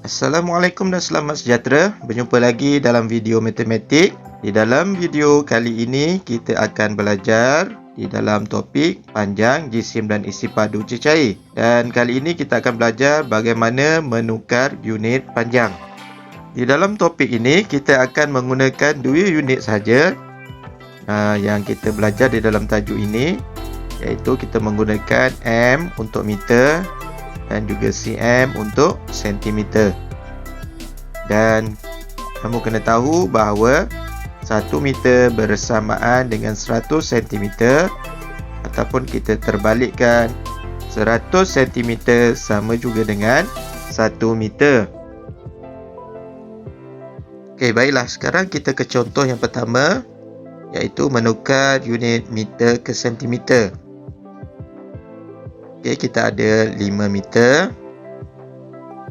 Assalamualaikum dan selamat sejahtera. Berjumpa lagi dalam video matematik. Di dalam video kali ini kita akan belajar di dalam topik panjang, jisim dan isi padu cecair. Dan kali ini kita akan belajar bagaimana menukar unit panjang. Di dalam topik ini kita akan menggunakan 2 unit saja yang kita belajar di dalam tajuk ini, iaitu kita menggunakan M untuk meter dan juga cm untuk sentimeter. Dan kamu kena tahu bahawa 1 meter bersamaan dengan 100 cm, ataupun kita terbalikkan 100 cm sama juga dengan 1 meter. Okey, baiklah, sekarang kita ke contoh yang pertama, iaitu menukar unit meter ke sentimeter. Okey, kita ada 5 meter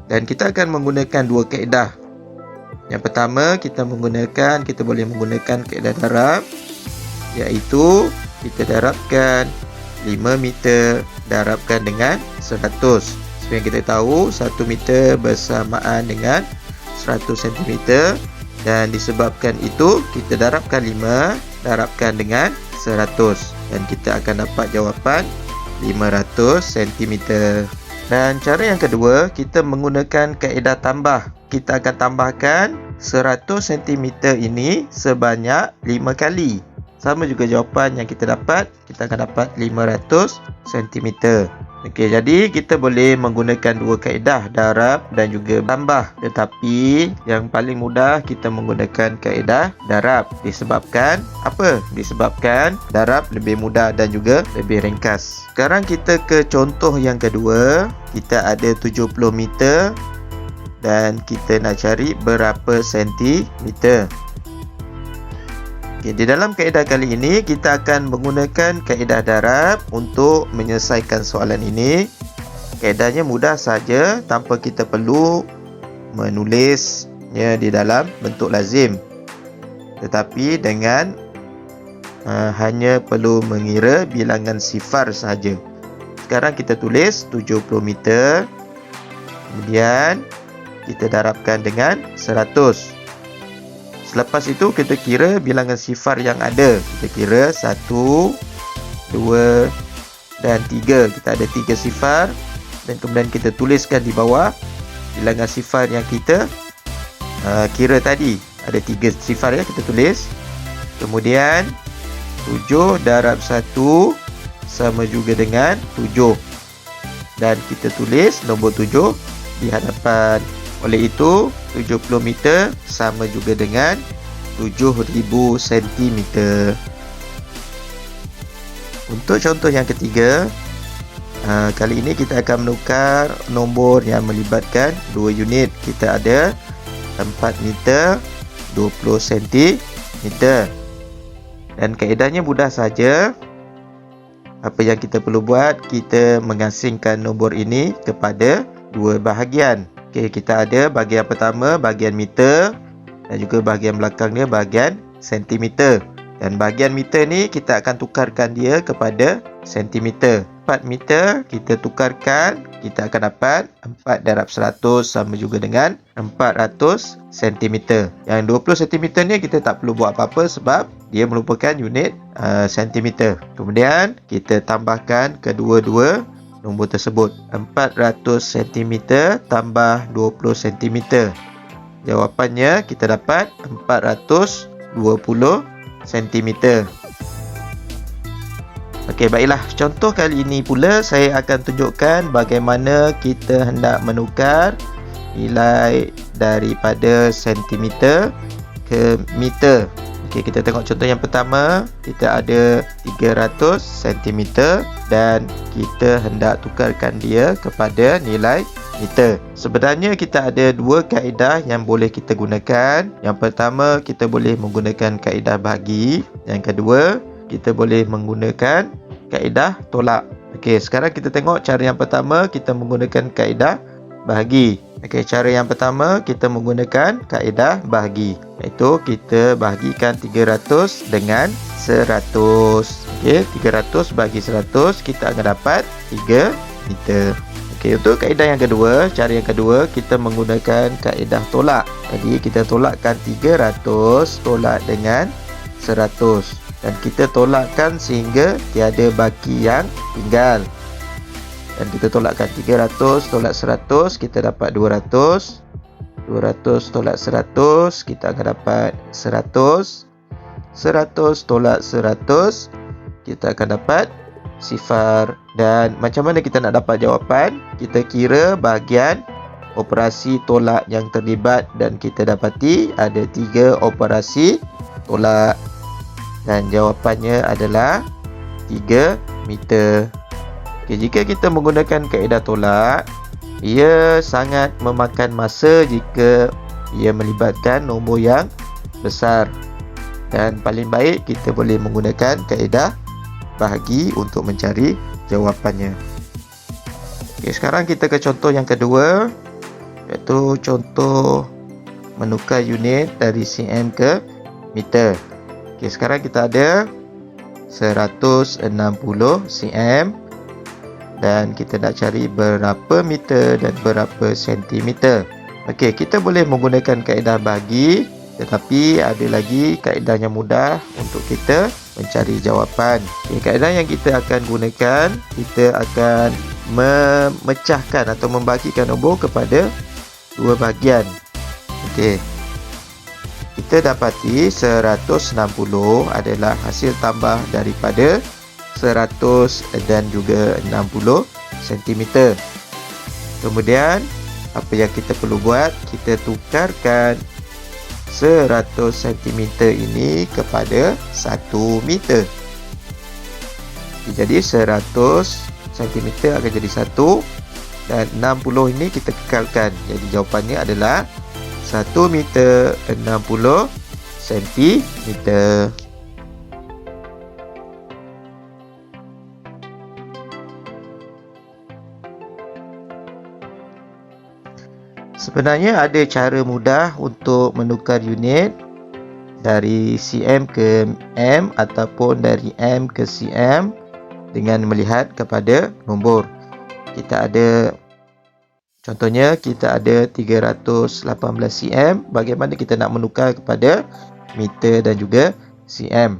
dan kita akan menggunakan 2 kaedah. Yang pertama, kita boleh menggunakan kaedah darab, iaitu kita darabkan 5 meter darabkan dengan 100. Seperti yang kita tahu, 1 meter bersamaan dengan 100 cm, dan disebabkan itu kita darabkan 5 darabkan dengan 100, dan kita akan dapat jawapan 500 cm. Dan cara yang kedua, kita menggunakan kaedah tambah. Kita akan tambahkan 100 cm ini sebanyak 5 kali. Sama juga jawapan yang kita dapat, kita akan dapat 500 cm. Okey, jadi kita boleh menggunakan 2 kaedah, darab dan juga tambah. Tetapi yang paling mudah kita menggunakan kaedah darab. Disebabkan apa? Disebabkan darab lebih mudah dan juga lebih ringkas. Sekarang kita ke contoh yang kedua. Kita ada 70 meter dan kita nak cari berapa sentimeter. Okay, di dalam kaedah kali ini kita akan menggunakan kaedah darab untuk menyelesaikan soalan ini. Kaedahnya mudah saja tanpa kita perlu menulisnya di dalam bentuk lazim. Tetapi dengan hanya perlu mengira bilangan sifar sahaja. Sekarang kita tulis 70 meter. Kemudian kita darabkan dengan 100. Selepas itu kita kira bilangan sifar yang ada. Kita kira 1, 2 dan 3. Kita ada 3 sifar. Dan kemudian kita tuliskan di bawah bilangan sifar yang kita kira tadi. Ada 3 sifar ya, kita tulis. Kemudian 7 darab 1 sama juga dengan 7. Dan kita tulis nombor 7 di hadapan. Oleh itu 70 meter sama juga dengan 7000 cm. Untuk contoh yang ketiga, kali ini kita akan menukar nombor yang melibatkan 2 unit. Kita ada 4 meter 20 cm. Dan kaedahnya mudah saja. Apa yang kita perlu buat, kita mengasingkan nombor ini kepada 2 bahagian. Okey, kita ada bahagian pertama bahagian meter dan juga bahagian belakangnya bahagian sentimeter. Dan bahagian meter ni kita akan tukarkan dia kepada sentimeter. 4 meter kita tukarkan, kita akan dapat 4 darab 100 sama juga dengan 400 cm. Yang 20 cm ni kita tak perlu buat apa-apa sebab dia merupakan unit sentimeter. Kemudian kita tambahkan kedua-dua nombor tersebut. 400 cm tambah 20 cm. Jawapannya kita dapat 420 cm. Okey, baiklah. Contoh kali ini pula saya akan tunjukkan bagaimana kita hendak menukar nilai daripada sentimeter ke meter. Okey, kita tengok contoh yang pertama. Kita ada 300 cm dan kita hendak tukarkan dia kepada nilai meter. Sebenarnya kita ada 2 kaedah yang boleh kita gunakan. Yang pertama, kita boleh menggunakan kaedah bahagi. Yang kedua, kita boleh menggunakan kaedah tolak. Okey, sekarang kita tengok cara yang pertama, kita menggunakan kaedah bahagi. Okey, cara yang pertama kita menggunakan kaedah bahagi, iaitu kita bahagikan 300 dengan 100. Okey, 300 bagi 100 kita akan dapat 3 meter. Okey, untuk kaedah yang kedua, cara yang kedua, kita menggunakan kaedah tolak. Jadi kita tolakkan 300 tolak dengan 100 dan kita tolakkan sehingga tiada baki yang tinggal. Dan kita tolakkan 300 tolak 100, kita dapat 200. 200 tolak 100, kita akan dapat 100. 100 tolak 100, kita akan dapat sifar. Dan macam mana kita nak dapat jawapan? Kita kira bahagian operasi tolak yang terlibat dan kita dapati ada 3 operasi tolak. Dan jawapannya adalah 3 meter. Okay, jika kita menggunakan kaedah tolak, ia sangat memakan masa jika ia melibatkan nombor yang besar. Dan paling baik kita boleh menggunakan kaedah bahagi untuk mencari jawapannya. Okay, sekarang kita ke contoh yang kedua, iaitu contoh menukar unit dari cm ke meter. Okay, sekarang kita ada 160 cm dan kita nak cari berapa meter dan berapa sentimeter. Okey, kita boleh menggunakan kaedah bahagi, tetapi ada lagi kaedah yang mudah untuk kita mencari jawapan. Okey, kaedah yang kita akan gunakan, kita akan memecahkan atau membagikan nombor kepada 2 bahagian. Okey. Kita dapati 160 adalah hasil tambah daripada 100 dan juga 60 cm. Kemudian apa yang kita perlu buat? Kita tukarkan 100 cm ini kepada 1 meter. Jadi 100 cm akan jadi 1 dan 60 ini kita kekalkan. Jadi jawapannya adalah 1 meter 60 cm. Sebenarnya ada cara mudah untuk menukar unit dari cm ke m ataupun dari m ke cm dengan melihat kepada nombor. Kita ada, contohnya kita ada 318 cm. Bagaimana kita nak menukar kepada meter dan juga cm?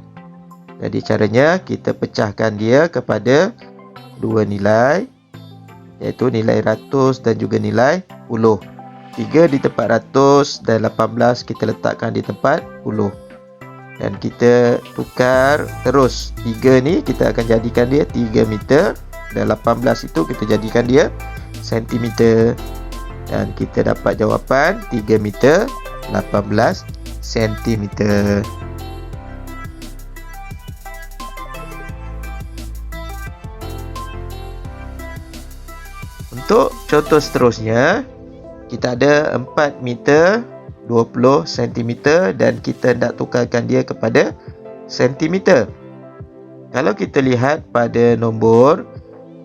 Jadi caranya kita pecahkan dia kepada 2 nilai, iaitu nilai ratus dan juga nilai puluh. 3 di tempat ratus dan 18 kita letakkan di tempat puluh. Dan kita tukar terus. 3 ni kita akan jadikan dia 3 meter dan 18 itu kita jadikan dia sentimeter. Dan kita dapat jawapan 3 meter 18 sentimeter. Untuk contoh seterusnya, kita ada 4 meter 20 cm dan kita nak tukarkan dia kepada sentimeter. Kalau kita lihat pada nombor,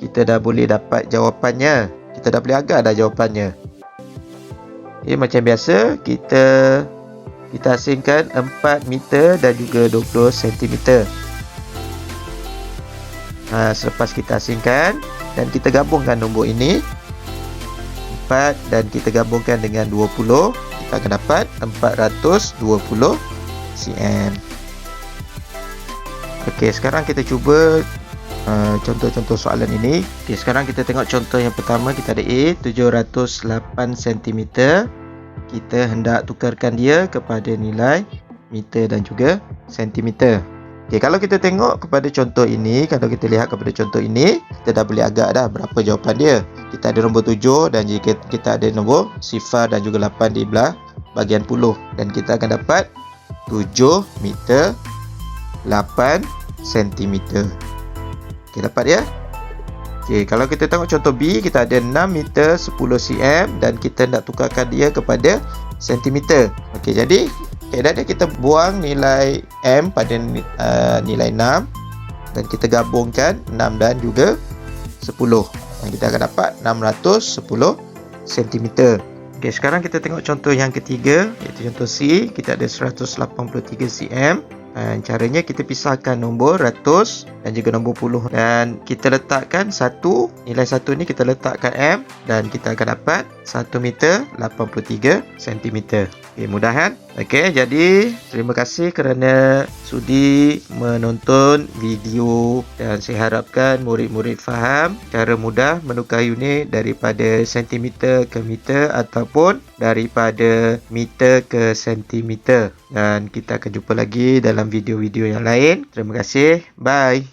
kita dah boleh dapat jawapannya. Kita dah boleh agak dah jawapannya. Okay, macam biasa, kita asingkan 4 meter dan juga 20 cm. Selepas kita asingkan dan kita gabungkan nombor ini, 4 dan kita gabungkan dengan 20, kita akan dapat 420 cm. Okey, sekarang kita cuba contoh-contoh soalan ini. Okey, sekarang kita tengok contoh yang pertama. Kita ada A 708 cm. Kita hendak tukarkan dia kepada nilai meter dan juga sentimeter. Okey, kalau kita tengok kepada contoh ini, kalau kita lihat kepada contoh ini, kita dah boleh agak dah berapa jawapan dia. Kita ada nombor 7 dan jika kita ada nombor sifar dan juga 8 di belah bahagian puluh. Dan kita akan dapat 7 meter 8 sentimeter. Okey, dapat ya? Okey, kalau kita tengok contoh B, kita ada 6 meter 10 cm dan kita nak tukarkan dia kepada sentimeter. Okey, jadi kaedah kita buang nilai M pada nilai 6 dan kita gabungkan 6 dan juga 10 dan kita akan dapat 610 cm. Okey, sekarang kita tengok contoh yang ketiga, iaitu contoh C. Kita ada 183 cm Dan caranya kita pisahkan nombor ratus dan juga nombor puluh. Dan kita letakkan nilai 1 ni kita letakkan M dan kita akan dapat 1 meter 83 cm. Okay, mudah kan? Okey, jadi terima kasih kerana sudi menonton video dan saya harapkan murid-murid faham cara mudah menukar unit daripada sentimeter ke meter ataupun daripada meter ke sentimeter. Dan kita akan jumpa lagi dalam video-video yang lain. Terima kasih. Bye.